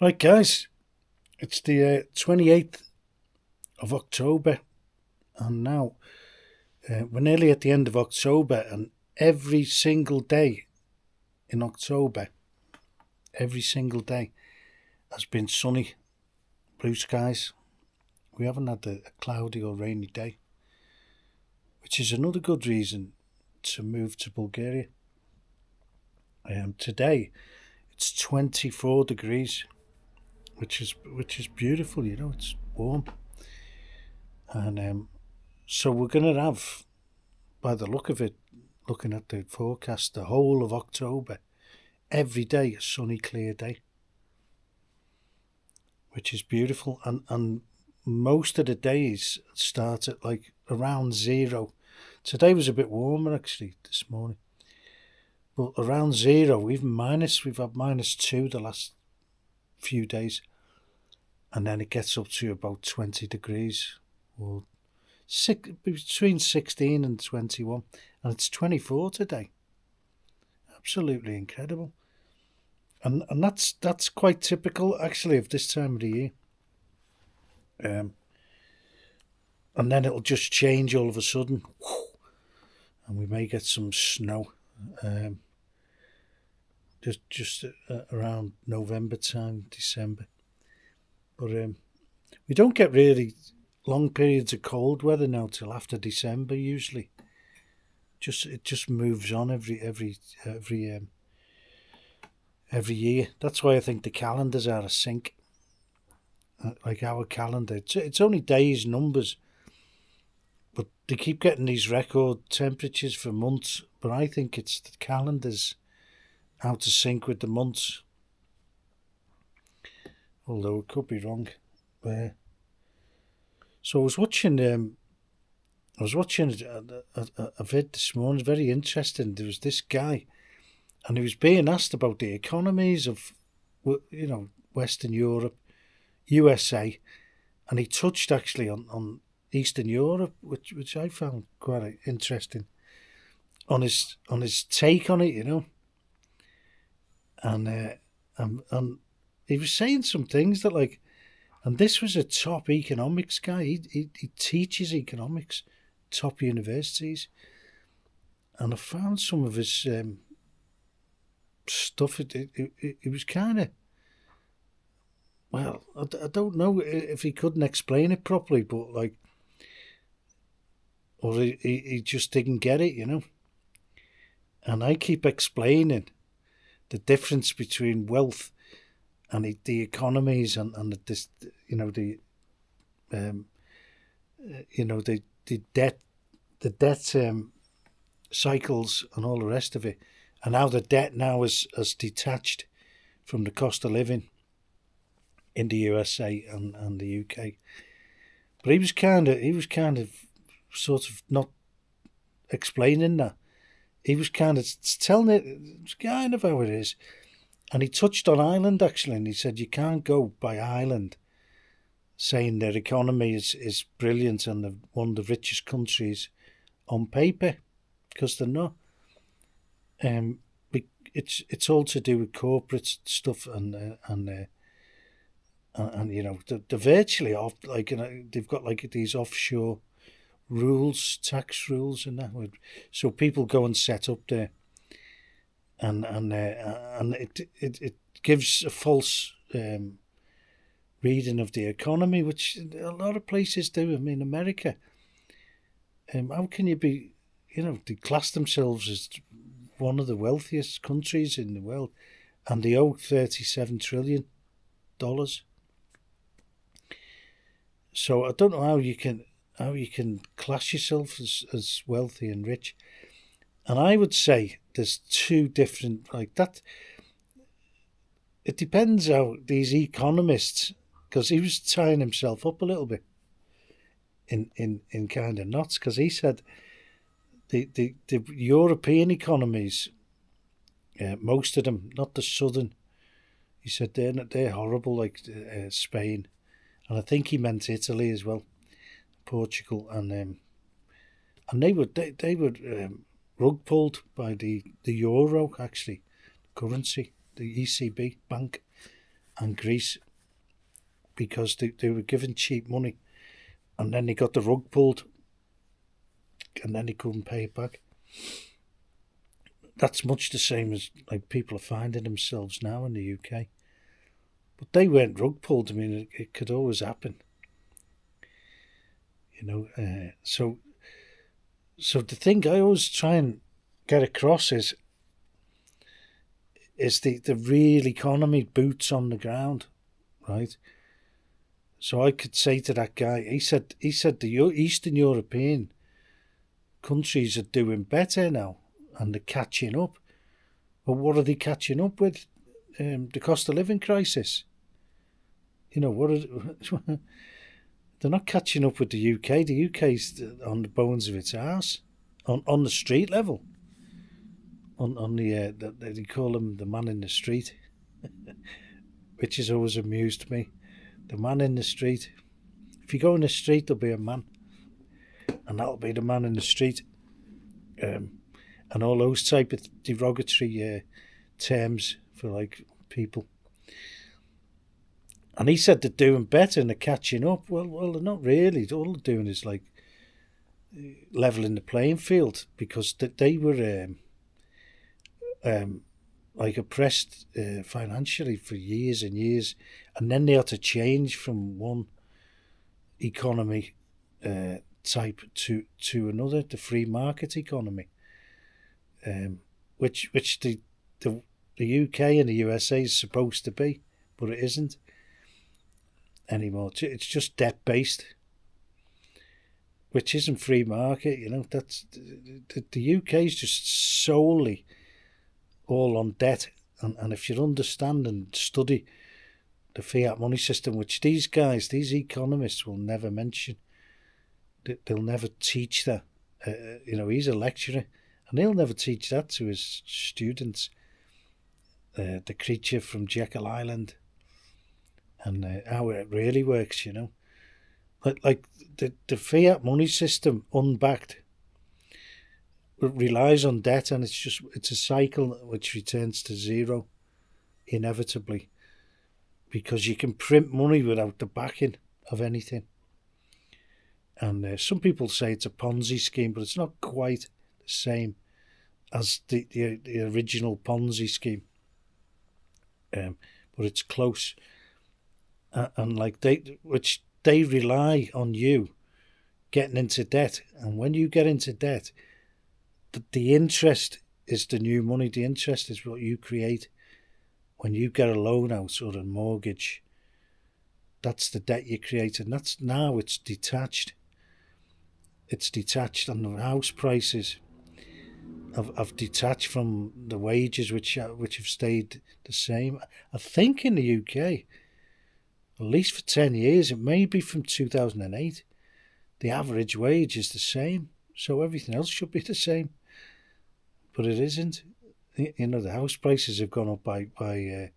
Right, guys, it's the 28th of October, and now we're nearly at the end of October, and every single day in October, every single day has been sunny, blue skies. We haven't had a cloudy or rainy day, which is another good reason to move to Bulgaria. Today it's 24 degrees, which is beautiful. It's warm, and so we're going to have, by the look of it, looking at the forecast, the whole of October, every day a sunny, clear day, which is beautiful. And most of the days start at like around zero. Today was a bit warmer actually this morning, but around zero, even minus. We've had -2 the last few days, and then it gets up to about 20 degrees, or between 16 and 21, and it's 24 today. Absolutely incredible. And that's quite typical actually of this time of the year. And then it'll just change all of a sudden, and we may get some snow, just around November time, December. But we don't get really long periods of cold weather now till after December usually. It just moves on every year. That's why I think the calendars are a sync. Like our calendar, it's only days, numbers, but they keep getting these record temperatures for months. But I think it's the calendars out of sync with the months. Although it could be wrong. So I was watching a vid this morning, very interesting. There was this guy, and he was being asked about the economies of, Western Europe, USA, and he touched actually on Eastern Europe, which I found quite interesting, on his take on it, and he was saying some things that and this was a top economics guy. He teaches economics, top universities, and I found some of his stuff. It was kind of, well, I don't know if he couldn't explain it properly, but or he just didn't get it, And I keep explaining the difference between wealth and the economies and this, um, the debt cycles and all the rest of it, and how the debt now is detached from the cost of living in the USA and the UK. But he was kind of sort of not explaining that. He was kind of telling it's kind of how it is. And he touched on Ireland actually, and he said you can't go by Ireland saying their economy is brilliant and they're one of the richest countries on paper, because they're not. It's all to do with corporate stuff and they're virtually off. They've got these offshore rules, tax rules, and that. So people go and set up there, and it gives a false reading of the economy, which a lot of places do. I mean, America. How can you be? They class themselves as one of the wealthiest countries in the world, and they owe $37 trillion. So I don't know how you can class yourself as wealthy and rich. And I would say there's two different that. It depends how these economists, because he was tying himself up a little bit in kind of knots, because he said the European economies, most of them, not the southern, he said they're horrible, like Spain, and I think he meant Italy as well, Portugal, and they were rug pulled by the euro, actually, currency, the ECB bank, and Greece because they were given cheap money, and then they got the rug pulled, and then they couldn't pay it back. That's much the same as like people are finding themselves now in the UK. But they weren't rug pulled. I mean, it could always happen. So the thing I always try and get across is the real economy, boots on the ground, right? So I could say to that guy, he said the Eastern European countries are doing better now and they're catching up. But what are they catching up with? The cost of living crisis. They're not catching up with the UK. The UK's on the bones of its arse, on the street level. On they call him the man in the street, which has always amused me. The man in the street. If you go in the street, there'll be a man, and that'll be the man in the street. And all those type of derogatory terms for like people. And he said they're doing better and they're catching up. Well, they're not really. All they're doing is like leveling the playing field because they were like oppressed financially for years and years, and then they had to change from one economy type to another, the free market economy, which the UK and the USA is supposed to be, but it isn't anymore. It's just debt based, which isn't free market. That's the UK is just solely all on debt, and if you understand and study the fiat money system, which these economists will never mention, they'll never teach that. He's a lecturer, and he'll never teach that to his students. The creature from Jekyll Island, and how it really works. Like the fiat money system, unbacked, relies on debt, and it's a cycle which returns to zero inevitably, because you can print money without the backing of anything. And some people say it's a Ponzi scheme, but it's not quite the same as the original Ponzi scheme, but it's close. And like they rely on you getting into debt, and when you get into debt, the interest is the new money. The interest is what you create when you get a loan out or a mortgage. That's the debt you create, and it's detached. It's detached, and the house prices have detached from the wages, which have stayed the same. I think in the UK, at least for 10 years, it may be from 2008, the average wage is the same, so everything else should be the same. But it isn't. The house prices have gone up by they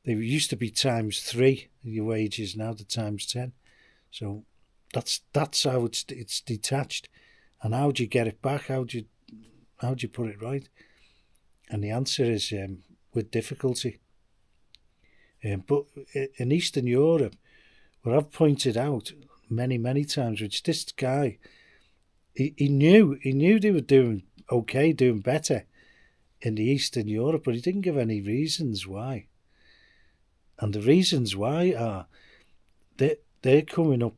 used to be times 3 your wages, now they're times 10. So that's how it's detached. And how do you get it back? How do you put it right? And the answer is with difficulty. But in Eastern Europe, what I've pointed out many times, which this guy, he knew they were doing okay, doing better in the Eastern Europe, but he didn't give any reasons why. And the reasons why are they're coming up,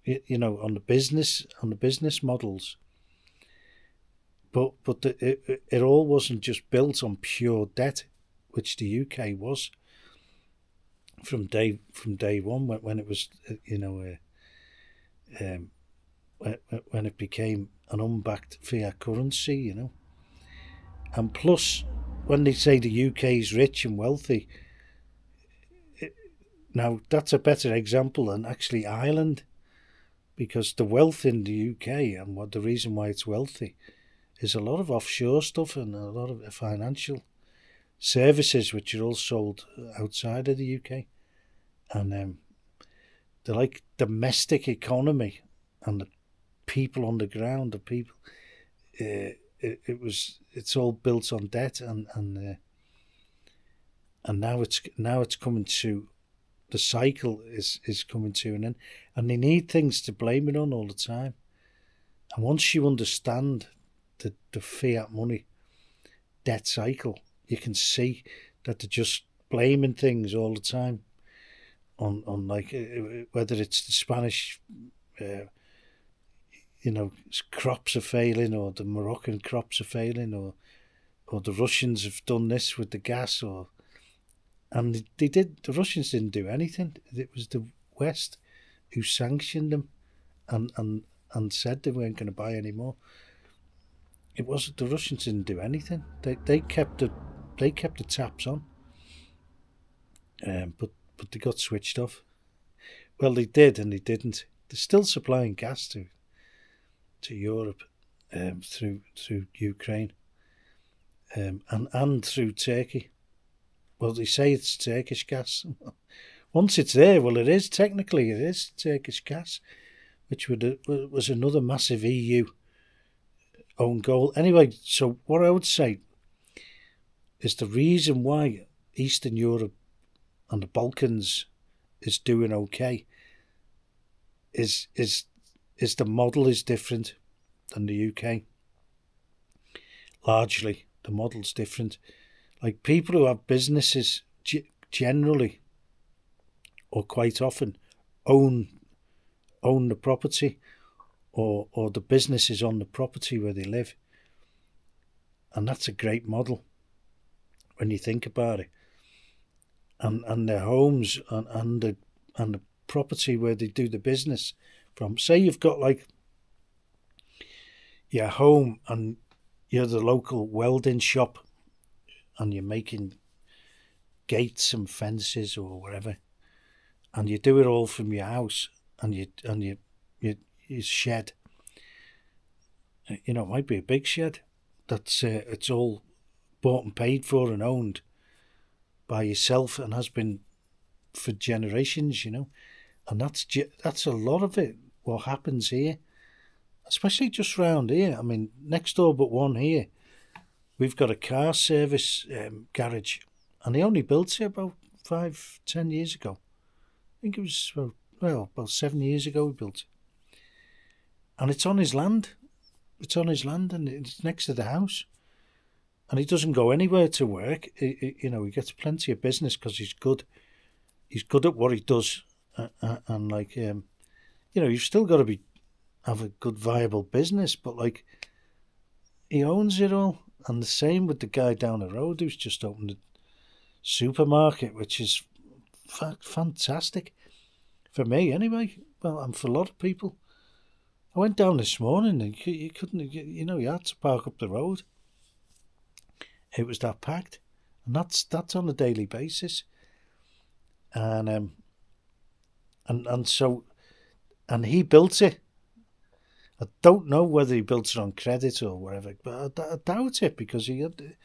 on the business models. But it all wasn't just built on pure debt, which the UK was from day one when it was when it became an unbacked fiat currency, and plus when they say the UK is rich and wealthy, now that's a better example than actually Ireland, because the wealth in the UK and the reason why it's wealthy is a lot of offshore stuff and a lot of financial services which are all sold outside of the UK, and they're like domestic economy, and the people on the ground, the people, it's all built on debt, and and now it's coming to, the cycle is coming to an end, and they need things to blame it on all the time. And once you understand the fiat money debt cycle, you can see that they're just blaming things all the time on like whether it's the Spanish, crops are failing, or the Moroccan crops are failing, or the Russians have done this with the gas, and the Russians didn't do anything. It was the West who sanctioned them and said they weren't going to buy any more. It wasn't, the Russians didn't do anything. They kept the taps on, but they got switched off. Well, they did and they didn't. They're still supplying gas to Europe, through Ukraine, and through Turkey. Well, they say it's Turkish gas. Once it's there, well, it is Turkish gas, which was another massive EU own goal. Anyway, so what I would say is the reason why Eastern Europe and the Balkans is doing okay is the model is different than the UK. Largely, the model's different. Like, people who have businesses generally, or quite often, own the property, or the business is on the property where they live. And that's a great model when you think about it. And their homes and the property where they do the business from. Say you've got like your home and you're the local welding shop and you're making gates and fences or whatever, and you do it all from your house and you shed. It might be a big shed that's it's all bought and paid for and owned by yourself and has been for generations, and that's a lot of it. What happens here, especially just round here. I mean, next door but one here, we've got a car service garage, and they only built it about 5-10 years ago. I think it was about 7 years ago we built it, and it's on his land. It's on his land, and it's next to the house. And he doesn't go anywhere to work. He gets plenty of business because he's good. He's good at what he does, and like you've still got to have a good viable business. But like, he owns it all. And the same with the guy down the road who's just opened a supermarket, which is fantastic for me anyway. Well, and for a lot of people. I went down this morning and you couldn't, you had to park up the road. It was that packed, and that's on a daily basis. And so he built it. I don't know whether he built it on credit or whatever, but I doubt it, because he had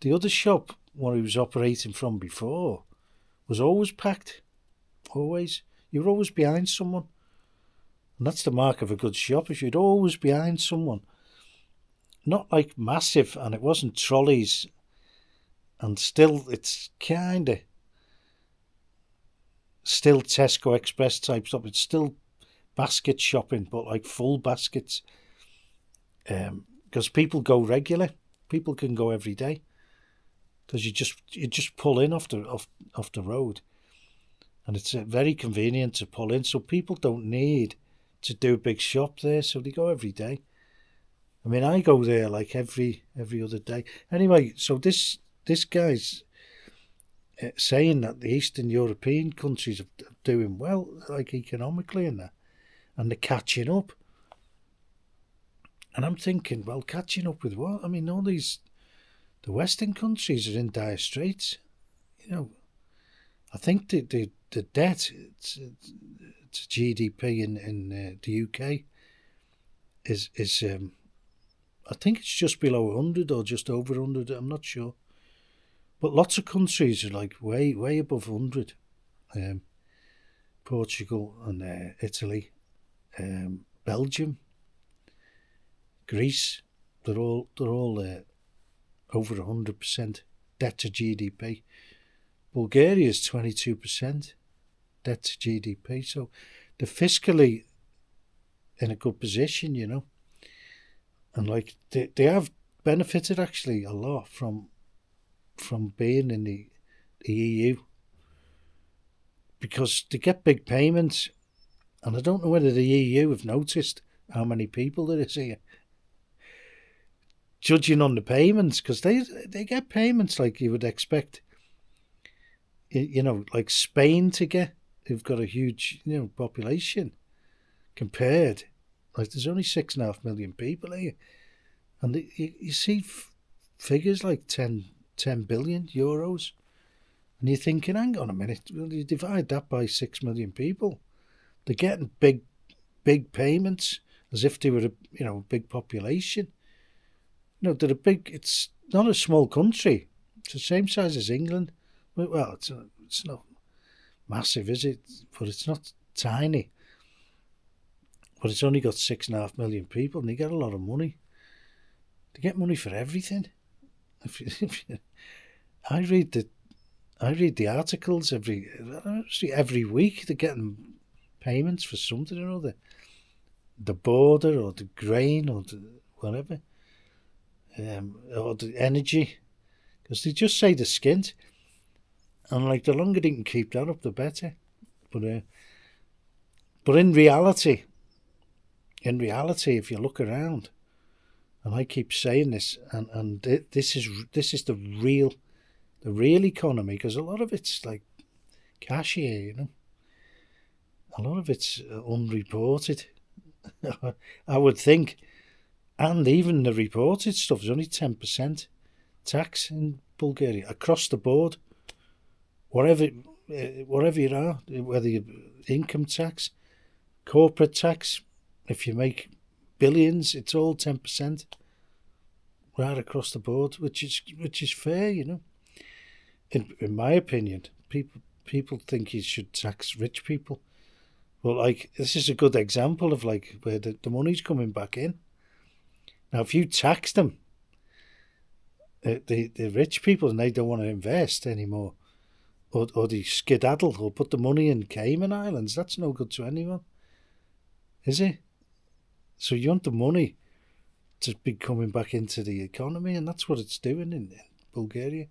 the other shop where he was operating from before was always packed. Always, you were always behind someone. And that's the mark of a good shop, if you'd always behind someone. Not like massive, and it wasn't trolleys, and still it's kind of still Tesco Express type stuff. It's still basket shopping, but like full baskets. Because people go regular, people can go every day. Because you just pull in off the road, and it's very convenient to pull in, so people don't need to do a big shop there, so they go every day. I mean, I go there like every other day. Anyway, so this guy's saying that the Eastern European countries are doing well, like economically and that, and they're catching up. And I'm thinking, well, catching up with what? I mean, the Western countries are in dire straits. I think the debt to GDP in the UK is I think it's just below 100 or just over 100. I'm not sure, but lots of countries are like way above 100. Portugal and Italy, Belgium, Greece. They're all over 100% debt to GDP. Bulgaria is 22% debt to GDP, so they're fiscally in a good position, and like they have benefited actually a lot from being in the EU, because they get big payments, and I don't know whether the EU have noticed how many people there is here, judging on the payments, because they get payments like you would expect, like Spain to get, who've got a huge population compared. Like there's only 6.5 million people here, and you see figures like 10 billion euros, and you're thinking, hang on a minute, well, you divide that by 6 million people, they're getting big payments as if they were a big population. They're a big. It's not a small country. It's the same size as England. Well, it's not massive, is it? But it's not tiny. But it's only got 6.5 million people, and they get a lot of money. They get money for everything. I read the articles every week. They're getting payments for something or other, the border or the grain or whatever, or the energy, because they just say the skint, and like the longer they can keep that up, the better. But in reality, if you look around, and I keep saying this, and this is the real economy, because a lot of it's like cash here, a lot of it's unreported. I would think, and even the reported stuff is only 10% tax in Bulgaria across the board, wherever you are, whether you income tax, corporate tax, if you make billions, it's all 10% right across the board, which is fair, In my opinion, people think you should tax rich people. Well, like, this is a good example of like where the money's coming back in. Now, if you tax them, the rich people, and they don't want to invest anymore, or they skedaddle or put the money in Cayman Islands, that's no good to anyone, is it? So you want the money to be coming back into the economy, and that's what it's doing in Bulgaria.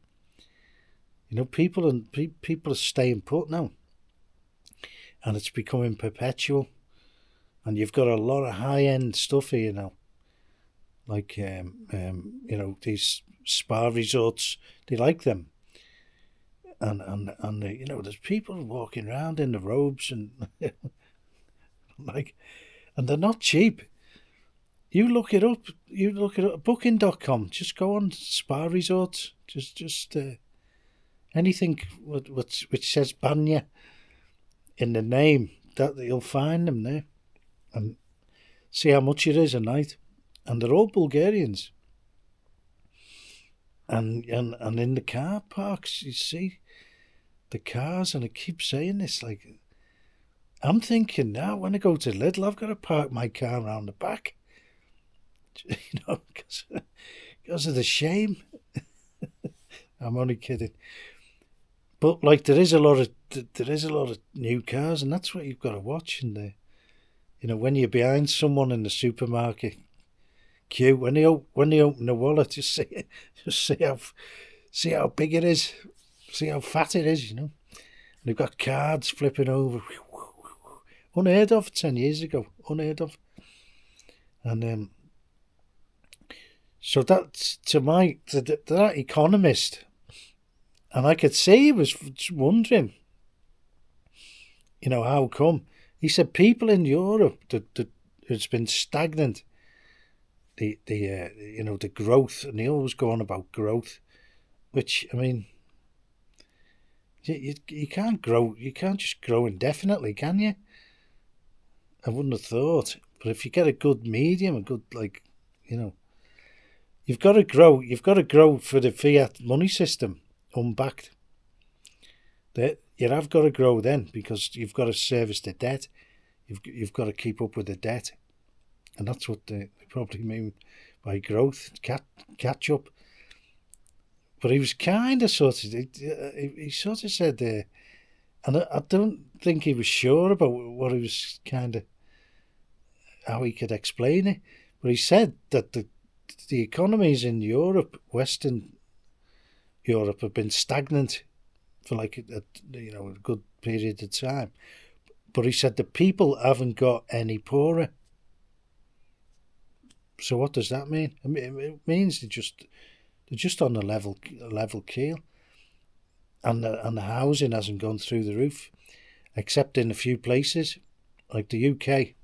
People are staying put now, and it's becoming perpetual. And you've got a lot of high-end stuff here now, like these spa resorts. They like them, and there's people walking around in the robes and and they're not cheap. You look it up. Booking.com. Just go on spa resorts. Just anything which says Banya in the name, that you'll find them there, and see how much it is a night. And they're all Bulgarians. And in the car parks, you see the cars, and I keep saying this, like, I'm thinking now, when I go to Lidl, I've got to park my car around the back, because of the shame. I'm only kidding. But like, there is a lot of new cars, and that's what you've got to watch. And when you're behind someone in the supermarket queue, when they open the wallet, just see how big it is, see how fat it is, And they've got cards flipping over, unheard of 10 years ago, unheard of. And so that's to that economist. And I could see he was wondering, how come? He said people in Europe that it's been stagnant. The growth, and they always go on about growth, which, I mean, you can't grow. You can't just grow indefinitely, can you? I wouldn't have thought. But if you get a good medium, a good you've got to grow. You've got to grow for the fiat money system. Unbacked. You have got to grow then, because you've got to service the debt. You've got to keep up with the debt, and that's what they probably mean by growth, catch up. but he was kind of sort of, he sort of said, and I don't think he was sure about what he was kind of, how he could explain it, but he said that the economies in Europe, Western Europe, have been stagnant for like a good period of time. But he said the people haven't got any poorer. So what does that mean? I mean, it means they're just on a level keel, and the housing hasn't gone through the roof, except in a few places, like the UK.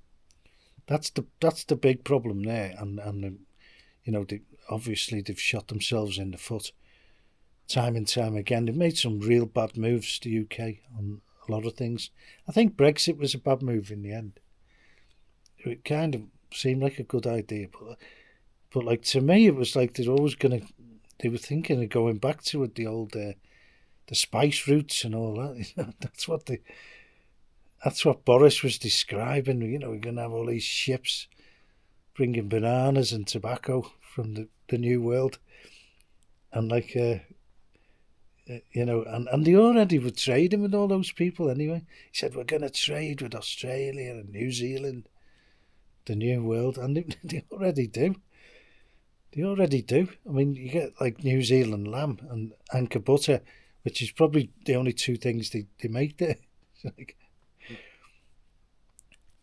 That's the big problem there, and obviously they've shot themselves in the foot time and time again. They've made some real bad moves, the UK, on a lot of things. I think Brexit was a bad move in the end. It kind of seemed like a good idea, but like, to me, it was like they were thinking of going back to it, the old the spice routes and all that. That's what Boris was describing. We're going to have all these ships bringing bananas and tobacco from the New World, and like and they already were trading with all those people anyway. He said, we're going to trade with Australia and New Zealand, the New World, and they already do. They already do. I mean, you get like New Zealand lamb and anchor butter, which is probably the only two things they make there.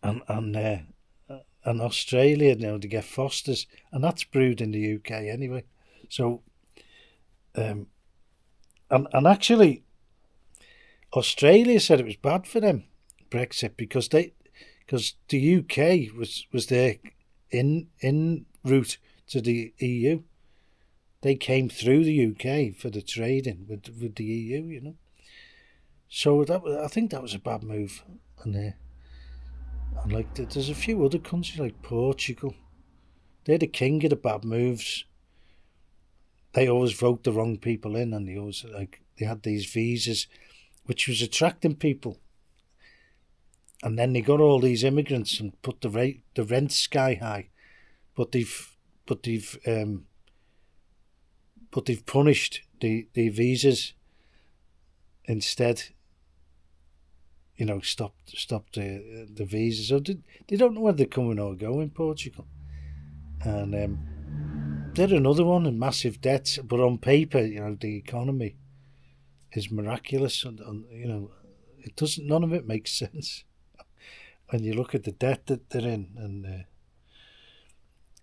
And Australia, they get Foster's, and that's brewed in the UK anyway. So, and actually, Australia said it was bad for them, Brexit, because the UK was their in route to the EU. They came through the UK for the trading with the EU, So I think that was a bad move, and like there's a few other countries like Portugal. They're the king of the bad moves. They always vote the wrong people in, and they had these visas, which was attracting people. And then they got all these immigrants and put the rent sky high, but they've punished the visas instead. Stopped the visas. So they don't know whether they're coming or going, Portugal. And they're another one in massive debt, but on paper, the economy is miraculous, and it doesn't. None of it makes sense when you look at the debt that they're in,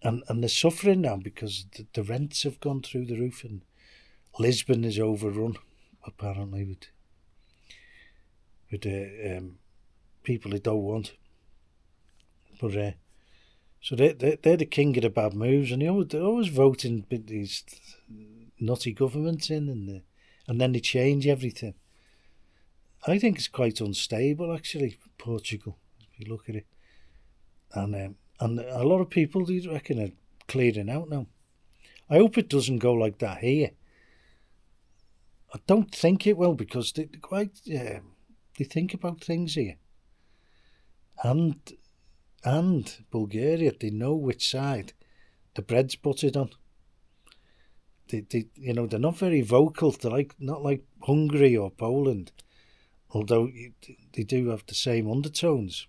and they're suffering now because the rents have gone through the roof, and Lisbon is overrun apparently with people they don't want. But so they're the king of the bad moves, and they're always voting these nutty governments in, and then they change everything. I think it's quite unstable, actually, Portugal, if you look at it. And a lot of people, do you reckon, are clearing out now. I hope it doesn't go like that here. I don't think it will, because they think about things here. And Bulgaria, they know which side the bread's buttered on. They're not very vocal. They're not like Hungary or Poland, although they do have the same undertones.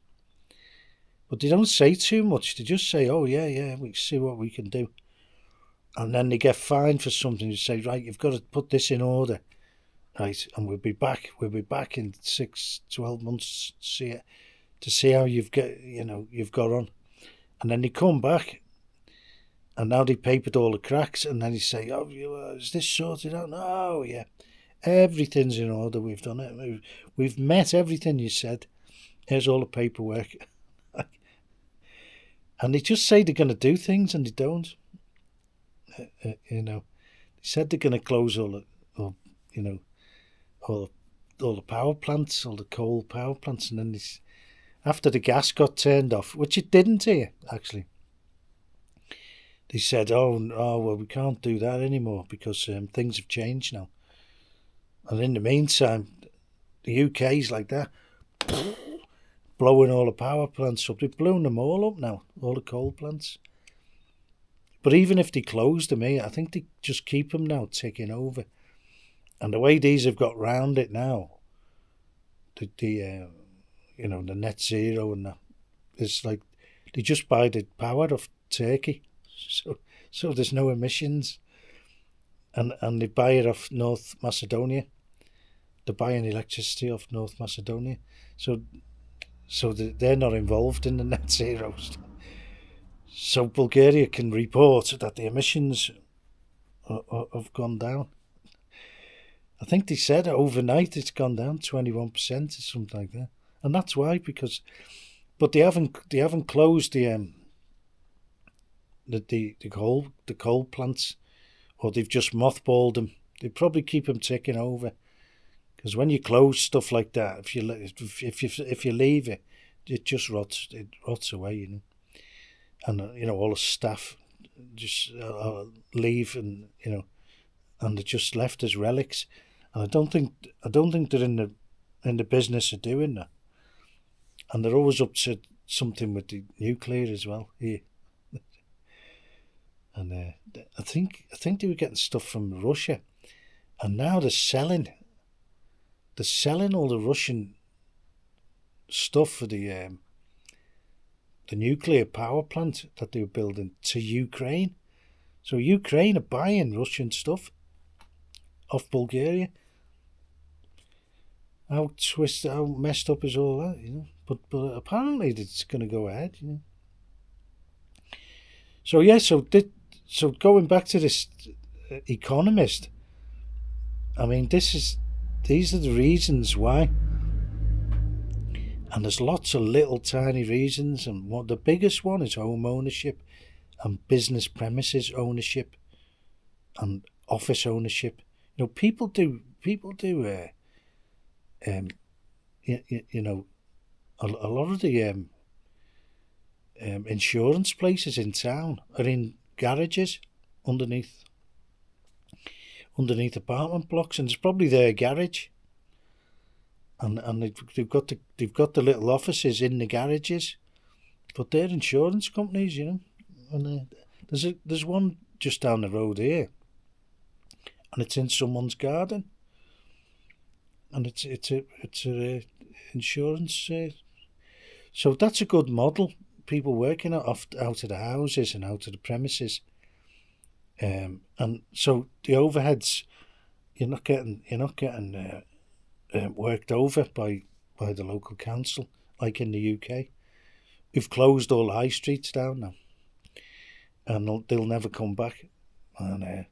But they don't say too much. They just say, "Oh yeah, we see what we can do," and then they get fined for something. You say, "Right, you've got to put this in order, right, and we'll be back. We'll be back in 6-12 months to see how you've got on," and then they come back. And now they papered all the cracks, and then you say, "Oh, is this sorted out?" No, yeah, everything's in order. We've done it. We've met everything you said. Here's all the paperwork. And they just say they're going to do things, and they don't. They said they're going to close all the power plants, all the coal power plants, and then after the gas got turned off, which it didn't here, actually. They said, oh, well, we can't do that anymore because things have changed now. And in the meantime, the UK's like that, blowing all the power plants up. They've blown them all up now, all the coal plants. But even if they closed them here, I think they just keep them now ticking over. And the way these have got round it now, the the net zero and that, it's like they just buy the power of Turkey, so there's no emissions, and they buy it off North Macedonia. They're buying electricity off North Macedonia, so they're not involved in the net zeros. So Bulgaria can report that the emissions have gone down. I think they said overnight it's gone down 21% or something like that, and that's why but they haven't closed the coal plants, or they've just mothballed them. They probably keep them ticking over, because when you close stuff like that, if you leave it, it just rots away, and all the staff just leave, and and they're just left as relics. And I don't think they're in the business of doing that. And they're always up to something with the nuclear as well here. And I think they were getting stuff from Russia, and now they're selling all the Russian stuff for the nuclear power plant that they were building to Ukraine. So Ukraine are buying Russian stuff off Bulgaria. How twisted, how messed up is all that, But apparently it's going to go ahead, So yeah, so going back to this economist, I mean, these are the reasons why, and there's lots of little tiny reasons, and the biggest one is home ownership, and business premises ownership, and office ownership. People do. A lot of the insurance places in town are in garages underneath apartment blocks, and it's probably their garage. And they've got the little offices in the garages, but they're insurance companies, And there's one just down the road here, and it's in someone's garden, and it's a insurance. So that's a good model. People working out of the houses and out of the premises, and so the overheads, you're not getting worked over by the local council like in the UK. We've closed all high streets down now, and they'll never come back, and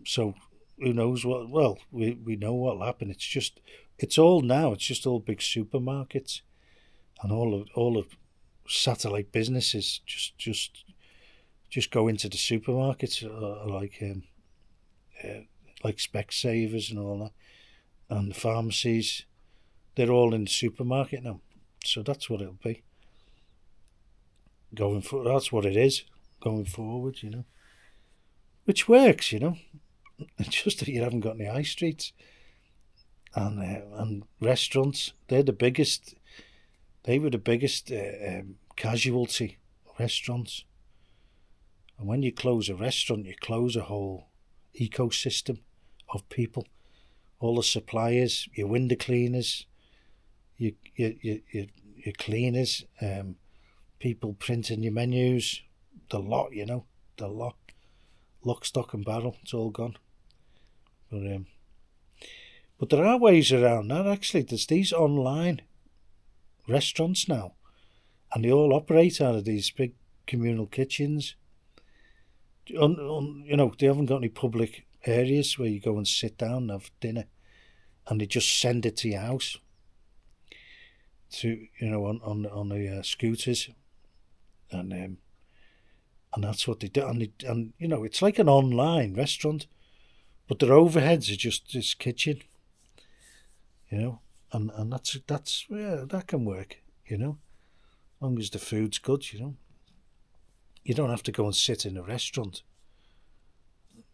so who knows what? Well, we know what'll happen. It's just all big supermarkets, and all of satellite businesses just go into the supermarkets, like Specsavers and all that, and the pharmacies. They're all in the supermarket now, so that's what it'll be going for. That's what it is going forward, which works, It's just that you haven't got any high streets, and restaurants. They're the biggest. They were the biggest casualty, restaurants. And when you close a restaurant, you close a whole ecosystem of people, all the suppliers, your window cleaners, your cleaners, people printing your menus, the lot, the lot, lock, stock and barrel. It's all gone. But there are ways around that. Actually, there's these online restaurants now, and they all operate out of these big communal kitchens. They haven't got any public areas where you go and sit down and have dinner, and they just send it to your house to on the scooters, and that's what they do. And it's like an online restaurant, but their overheads are just this kitchen, and that's that can work, as long as the food's good, You don't have to go and sit in a restaurant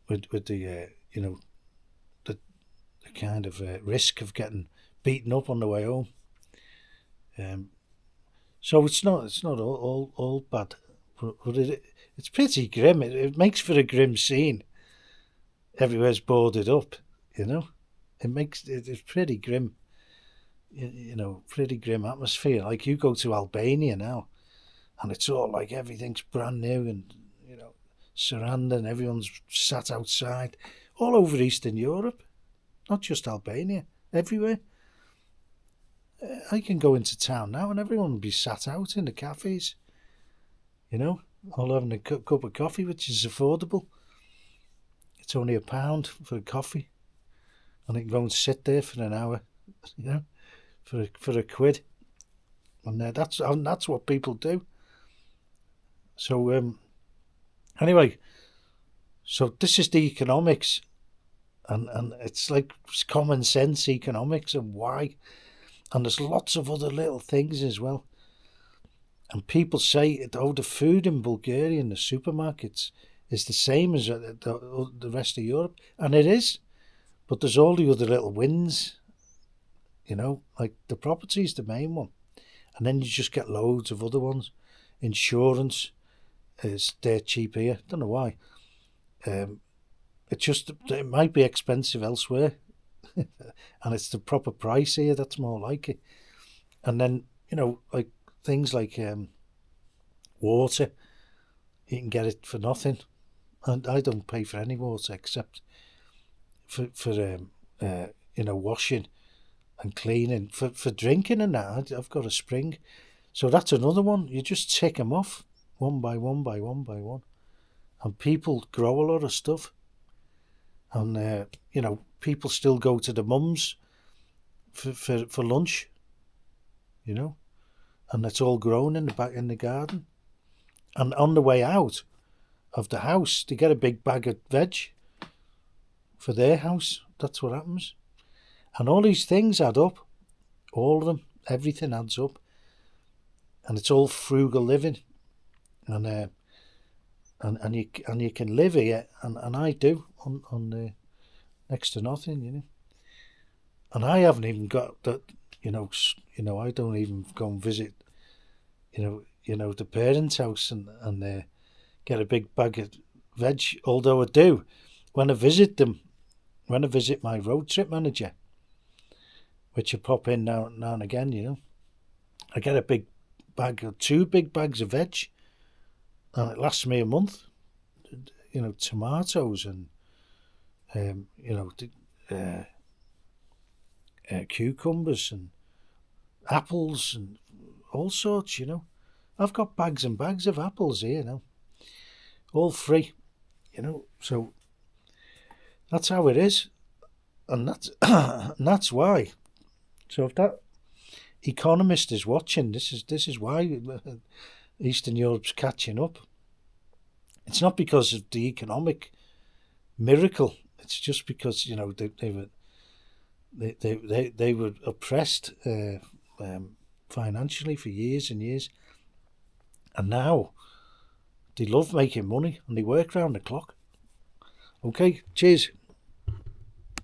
with the the kind of risk of getting beaten up on the way home. So it's not all bad, but it's pretty grim. It makes for a grim scene everywhere's boarded up. It's pretty grim. Pretty grim atmosphere. Like you go to Albania now, and it's all like everything's brand new and surrounding. Everyone's sat outside, all over Eastern Europe, not just Albania, everywhere. I can go into town now and everyone will be sat out in the cafes, all having a cup of coffee, which is affordable. It's only £1 for a coffee, and I can go and sit there for an hour, for a quid, and that's what people do. So anyway, so this is the economics, and it's like it's common sense economics and why, and there's lots of other little things as well. And people say, the food in Bulgaria in the supermarkets is the same as the rest of Europe, and it is. But there's all the other little wins, like the property is the main one, and then you just get loads of other ones. Insurance is dead cheap here. Don't know why. It might be expensive elsewhere, and it's the proper price here. That's more like it. And then like things like water, you can get it for nothing, and I don't pay for any water except for washing and cleaning. For drinking and that, I've got a spring, so that's another one. You just tick them off one by one by one by one, and people grow a lot of stuff, and people still go to the mums for lunch, and it's all grown in the garden. And on the way out of the house, they get a big bag of veg for their house. That's what happens. And all these things add up. All of them. Everything adds up. And it's all frugal living. And you can live here, and I do, on next to nothing, And I haven't even got that, I don't even go and visit, the parents' house and get a big bag of veg. Although I do, when I visit them, when I visit my road trip manager, which I pop in now and again, I get a big bag of 2 big bags of veg, and it lasts me a month. Tomatoes and cucumbers and apples and all sorts. I've got bags and bags of apples here now, all free. So that's how it is, and that's why. So if that economist is watching, this is why Eastern Europe's catching up. It's not because of the economic miracle. It's just because they were oppressed financially for years and years, and now they love making money and they work round the clock. Okay, cheers.